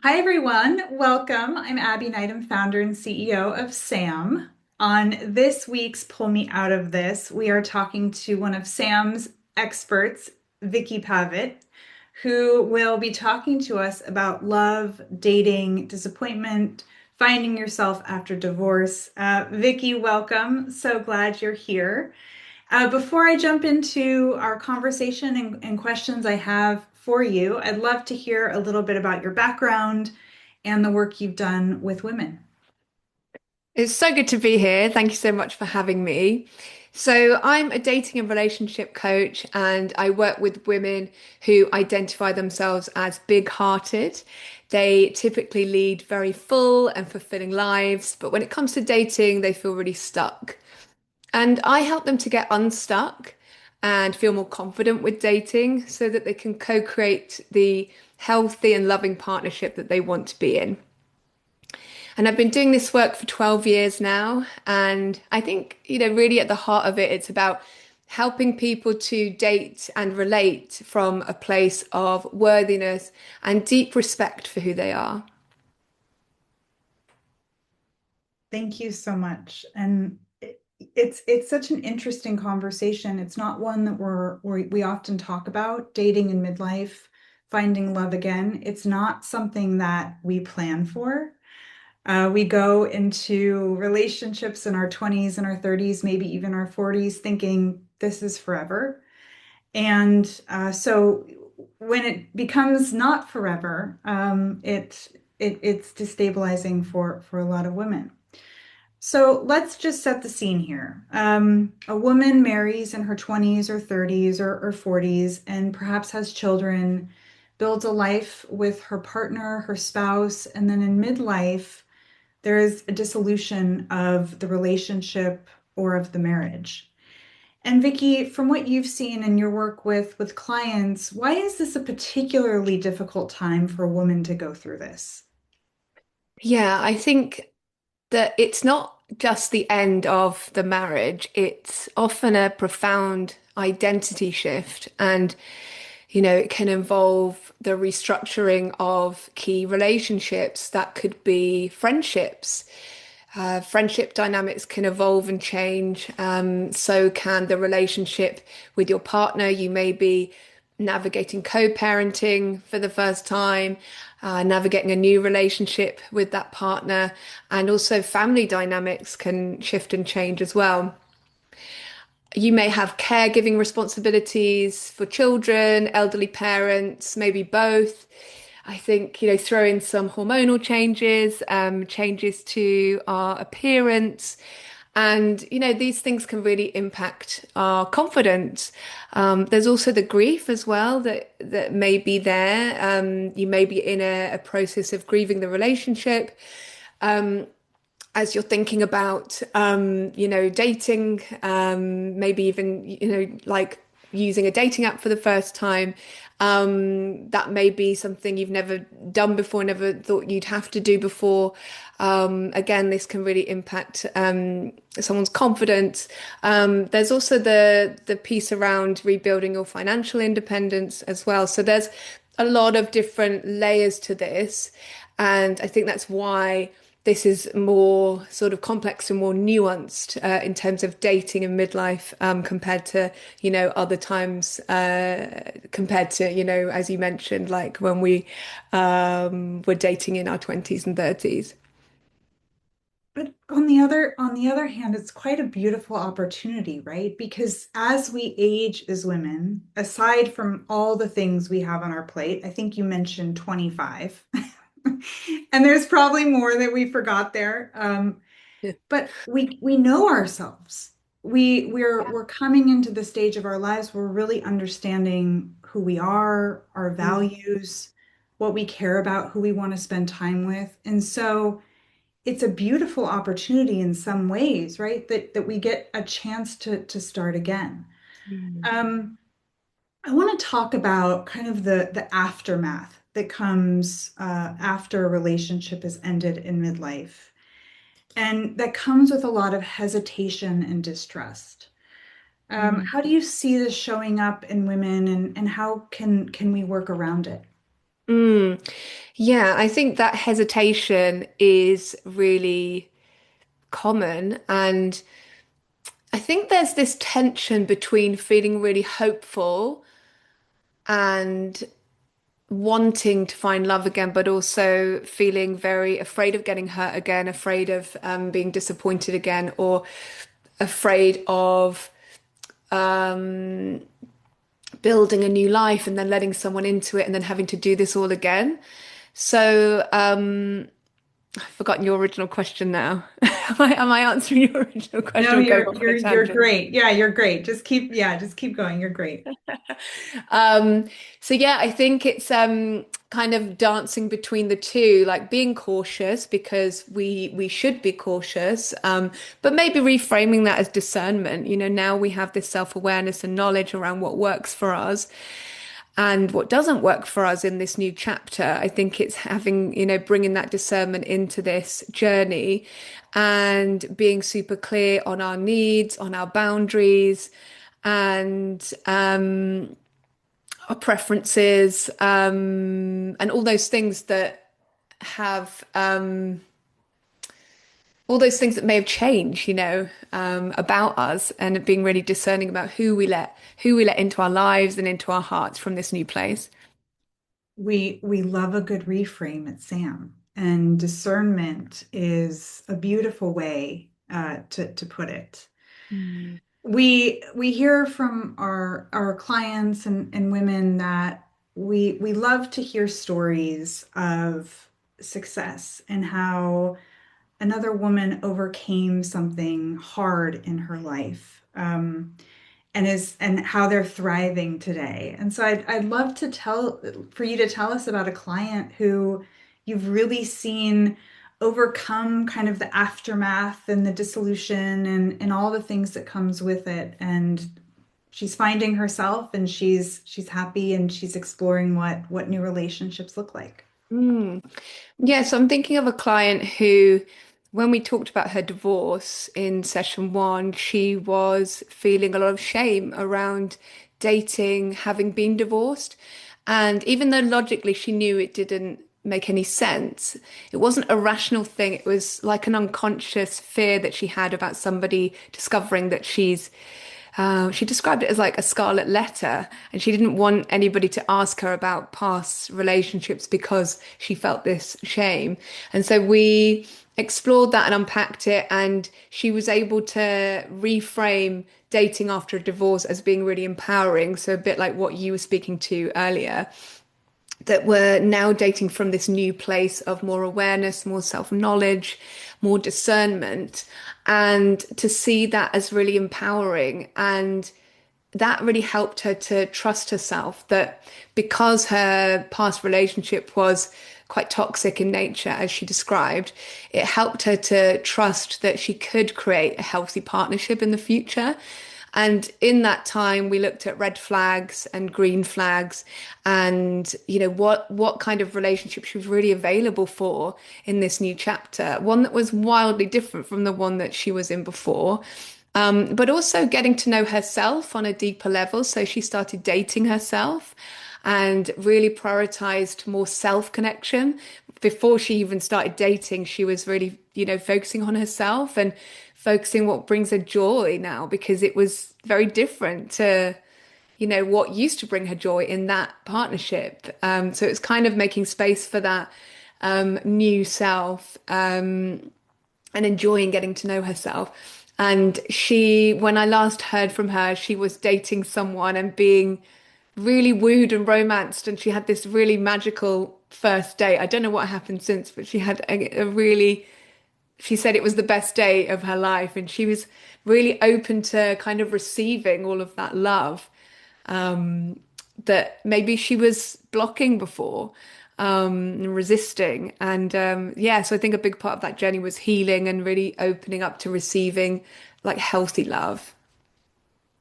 Hi, everyone. Welcome. I'm Abby Nydam, founder and CEO of SAM. On this week's Pull Me Out of This, we are talking to one of SAM's experts, Vicki Pavitt, who will be talking to us about love, dating, disappointment, finding yourself after divorce. Vicki, welcome. So glad you're here. Before I jump into our conversation and questions I have for you, I'd love to hear a little bit about your background and the work you've done with women. It's so good to be here. Thank you so much for having me. I'm a dating and relationship coach, and I work with women who identify themselves as big-hearted. They typically lead very full and fulfilling lives, but when it comes to dating, they feel really stuck. And I help them to get unstuck and feel more confident with dating so that they can co-create the healthy and loving partnership that they want to be in. And I've been doing this work for 12 years now. And I think, really at the heart of it, it's about helping people to date and relate from a place of worthiness and deep respect for who they are. Thank you so much. And it's such an interesting conversation. It's not one that we often talk about, dating in midlife, finding love again. It's not something that we plan for. We go into relationships in our 20s and our 30s, maybe even our 40s, thinking this is forever. And so when it becomes not forever, it's destabilizing for a lot of women. So let's just set the scene here. A woman marries in her 20s or 30s or 40s and perhaps has children, builds a life with her partner, her spouse, and then in midlife, there is a dissolution of the relationship or of the marriage. And Vicki, from what you've seen in your work with clients, why is this a particularly difficult time for a woman to go through this? Yeah, I think that it's not just the end of the marriage, it's often a profound identity shift. And, it can involve the restructuring of key relationships. That could be friendships. Friendship dynamics can evolve and change. So can the relationship with your partner. You may be navigating co-parenting for the first time, navigating a new relationship with that partner, and also family dynamics can shift and change as well. You may have caregiving responsibilities for children, elderly parents, maybe both. I think, throw in some hormonal changes, changes to our appearance. And, these things can really impact our confidence. There's also the grief as well that may be there. You may be in a process of grieving the relationship. As you're thinking about, dating, maybe even, like using a dating app for the first time, that may be something you've never done before, never thought you'd have to do before. Again, this can really impact someone's confidence. There's also the piece around rebuilding your financial independence as well. So there's a lot of different layers to this, and I think that's why this is more sort of complex and more nuanced in terms of dating and midlife compared to, other times, compared to, as you mentioned, like when we were dating in our 20s and 30s. But on the other hand, it's quite a beautiful opportunity, right? Because as we age as women, aside from all the things we have on our plate, I think you mentioned 25. And there's probably more that we forgot there. Yeah. But we know ourselves. We're coming into the stage of our lives where we're really understanding who we are, our Mm. values, what we care about, who we want to spend time with. And so it's a beautiful opportunity in some ways, right? That we get a chance to start again. Mm. Um, I want to talk about kind of the aftermath that comes after a relationship has ended in midlife. And that comes with a lot of hesitation and distrust. Mm. How do you see this showing up in women and how can we work around it? Mm. Yeah, I think that hesitation is really common. And I think there's this tension between feeling really hopeful and wanting to find love again, but also feeling very afraid of getting hurt again, afraid of being disappointed again, or afraid of building a new life and then letting someone into it and then having to do this all again. So, I've forgotten your original question now. Am I answering your original No, question or going off on a you're tangent? great. Yeah, you're great. Just keep going. You're great. Um, so yeah, I think it's kind of dancing between the two, like being cautious because we should be cautious, but maybe reframing that as discernment. You know, now we have this self-awareness and knowledge around what works for us and what doesn't work for us in this new chapter. I think it's having, bringing that discernment into this journey and being super clear on our needs, on our boundaries, and our preferences, and all those things that have all those things that may have changed, about us, and being really discerning about who we let into our lives and into our hearts from this new place. We love a good reframe at Sam, and discernment is a beautiful way to put it. Mm. We hear from our clients and women that we love to hear stories of success and how another woman overcame something hard in her life. And how they're thriving today. And so I'd love to tell for you to tell us about a client who you've really seen overcome kind of the aftermath and the dissolution and all the things that comes with it. And she's finding herself and she's happy and she's exploring what new relationships look like. Mm. Yeah, so I'm thinking of a client who, when we talked about her divorce in session one, she was feeling a lot of shame around dating, having been divorced. And even though logically she knew it didn't make any sense, it wasn't a rational thing. It was like an unconscious fear that she had about somebody discovering that she described it as like a scarlet letter, and she didn't want anybody to ask her about past relationships because she felt this shame. And so we explored that and unpacked it, and she was able to reframe dating after a divorce as being really empowering. So, a bit like what you were speaking to earlier, that we're now dating from this new place of more awareness, more self-knowledge, more discernment, and to see that as really empowering. And that really helped her to trust herself, that because her past relationship was quite toxic in nature, as she described, it helped her to trust that she could create a healthy partnership in the future. And in that time, we looked at red flags and green flags, and what kind of relationship she was really available for in this new chapter. One that was wildly different from the one that she was in before, but also getting to know herself on a deeper level. So she started dating herself and really prioritized more self connection. Before she even started dating, she was really, focusing on herself and focusing what brings her joy now, because it was very different to, what used to bring her joy in that partnership. So it's kind of making space for that new self. And enjoying getting to know herself. And when I last heard from her, she was dating someone and being really wooed and romanced. And she had this really magical first date. I don't know what happened since, but she had she said it was the best day of her life. And she was really open to kind of receiving all of that love that maybe she was blocking before, and resisting. And yeah, so I think a big part of that journey was healing and really opening up to receiving like healthy love.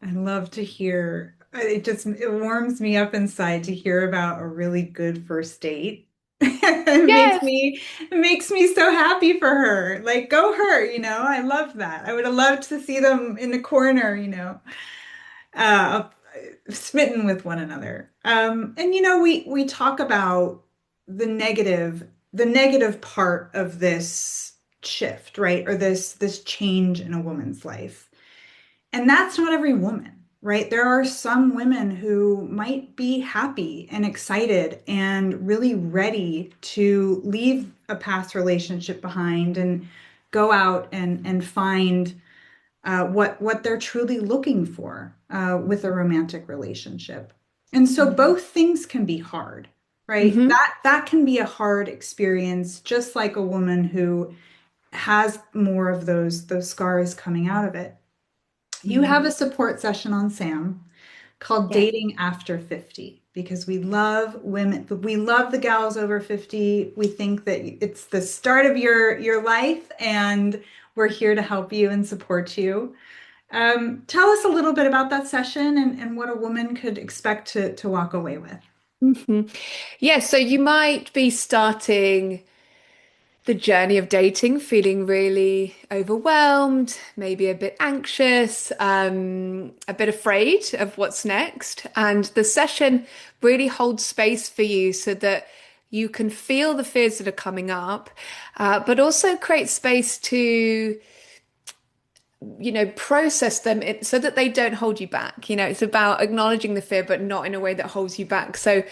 I love to hear it warms me up inside to hear about a really good first date. Yes. It makes me so happy for her. Like go her, I love that. I would have loved to see them in the corner, uh smitten with one another. And we talk about the negative part of this shift, right? Or this change in a woman's life. And that's not every woman, right? There are some women who might be happy and excited and really ready to leave a past relationship behind and go out and find what they're truly looking for with a romantic relationship. And so both things can be hard, right? Hmm. That can be a hard experience, just like a woman who has more of those scars coming out of it. You have a support session on Sam called Yeah. Dating After 50 because we love women, we love the gals over 50. We think that it's the start of your life and we're here to help you and support you. Tell us a little bit about that session and what a woman could expect to walk away with. Hmm. Yeah, so you might be starting the journey of dating feeling really overwhelmed, maybe a bit anxious, a bit afraid of what's next. And the session really holds space for you so that you can feel the fears that are coming up, but also create space to process them so that they don't hold you back. It's about acknowledging the fear, but not in a way that holds you back. So,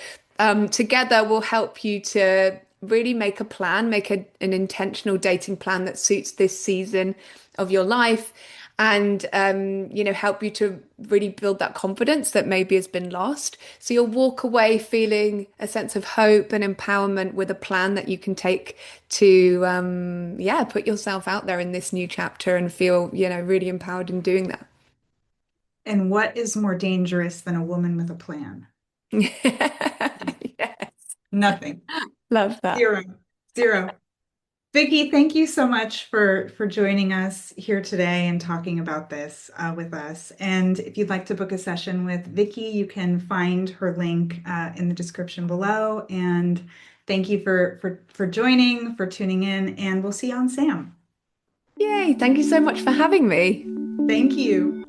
together we'll help you to really make a plan, make an intentional dating plan that suits this season of your life and help you to really build that confidence that maybe has been lost. So you'll walk away feeling a sense of hope and empowerment with a plan that you can take to put yourself out there in this new chapter and feel really empowered in doing that. And what is more dangerous than a woman with a plan? Yes, Nothing. love that. Zero. Zero. Vicki, thank you so much for joining us here today and talking about this with us. And if you'd like to book a session with Vicki, you can find her link in the description below. And thank you for joining, for tuning in, and we'll see you on Sam. Yay, thank you so much for having me. Thank you.